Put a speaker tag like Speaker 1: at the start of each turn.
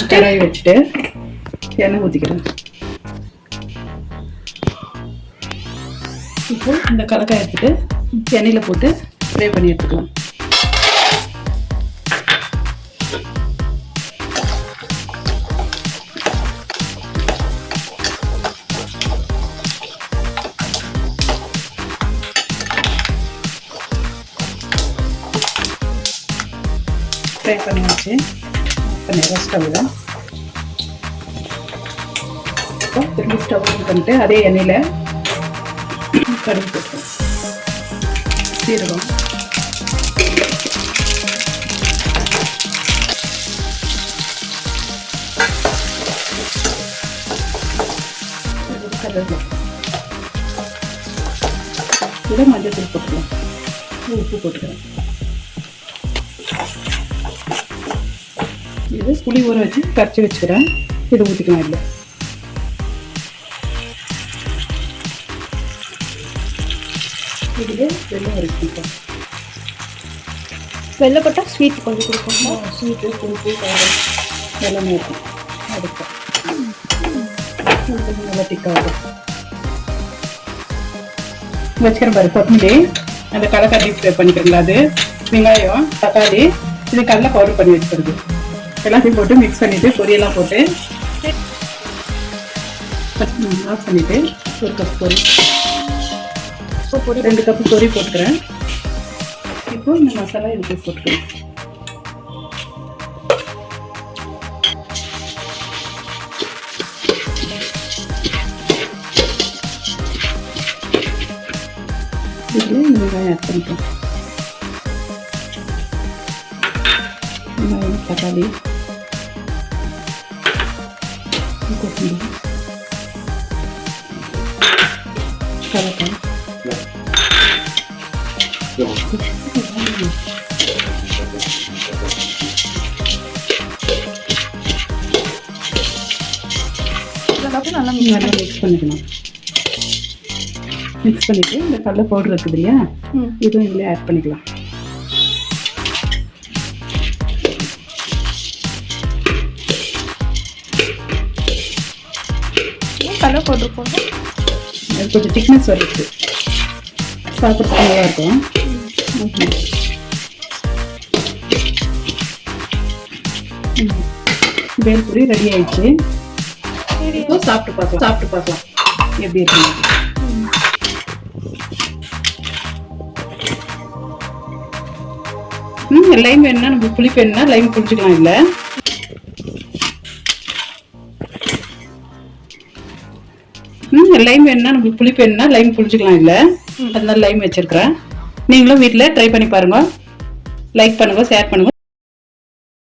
Speaker 1: வச்சுட்டு
Speaker 2: கடாய் வச்சுட்டு எண்ணெய் ஊற்றிக்கிறேன். இப்போ இந்த கலக்காய் எடுத்துட்டு எண்ணெயில் போட்டு ஃப்ரை பண்ணி எடுத்துக்கலாம். ஃப்ரை பண்ணியாச்சு. பண்ணிடுறேன் ஸ்டவ்வில். இப்போ திரும்பி ஸ்டவ் ஆன் பண்ணிட்டு அதே எண்ணெயில் கடுகு போட்டோம், சீரகம், கருவேப்பிலை, இதில் மஞ்சள் தூள் போட்டுக்கலாம், உப்பு போட்டுக்கிறேன். இது புளி ஊற வச்சு கரைச்சி வச்சுக்கிறேன். இதை ஊற்றிக்கலாம். இல்லை இதுலேயே வெள்ளம் வரைக்கும்
Speaker 1: வெள்ளை போட்டால் ஸ்வீட் கொஞ்சம் கொடுக்கும்.
Speaker 2: ஸ்வீட்டு புளிப்பு காரம் எல்லாமே இருக்கும். அதுக்கு கொஞ்சம் நல்லா திக்காகும். வச்சுக்கிறேன் பாரு கொத்தமல்லி, அந்த கடலை ஃப்ரை பண்ணிக்கிறீங்களா, அது வெங்காயம், தக்காளி, இது கடலை பவுடர் பண்ணி வச்சுக்கிறது எல்லாத்தையும் போட்டு மிக்ஸ் பண்ணிவிட்டு பொரியெல்லாம் போட்டு ஆஃப் பண்ணிவிட்டு ஒரு கப் பொரி, 2 கப்பு பொரி போட்டுக்கிறேன். இப்போ இந்த மசாலா இதுக்கு போட்டுக்கிறேன். இதில் இந்த வெங்காயம் ஆட் பண்ணிக்கலாம். வெங்காயம், தக்காளி, கொத்தமல்லி, கலக்காய்,
Speaker 1: நல்லா
Speaker 2: மிக்ஸ் பண்ணிக்கணும். மிக்ஸ் பண்ணிட்டு இந்த கடலை பவுடர் இருக்குது இல்லையா, இதுவும் இதில் ஆட் பண்ணிக்கலாம்.
Speaker 1: கடலை பவுடர் போட்டு
Speaker 2: அது கொஞ்சம் திக்னஸ் வருது, சாப்பிட்றதுக்கு நல்லா இருக்கும். பேல்பூரி ரெடி ஆயிடுச்சு. இப்போ சாப்பிட்டு பார்க்கலாம் எப்படி இருக்கு. லைம் வேணும்னா நம்ம புளிப்பு வேணும்னா லைம் புளிச்சுக்கலாம். இல்லை லைம் வேணும்னா நம்ம புளிப்பு வேணும்னா லைம் புளிச்சுக்கலாம். இல்லை அதனால லைம் வச்சிருக்கிறேன். நீங்களும் வீட்டில் ட்ரை பண்ணி பாருங்க. லைக் பண்ணுங்க, ஷேர் பண்ணுங்க.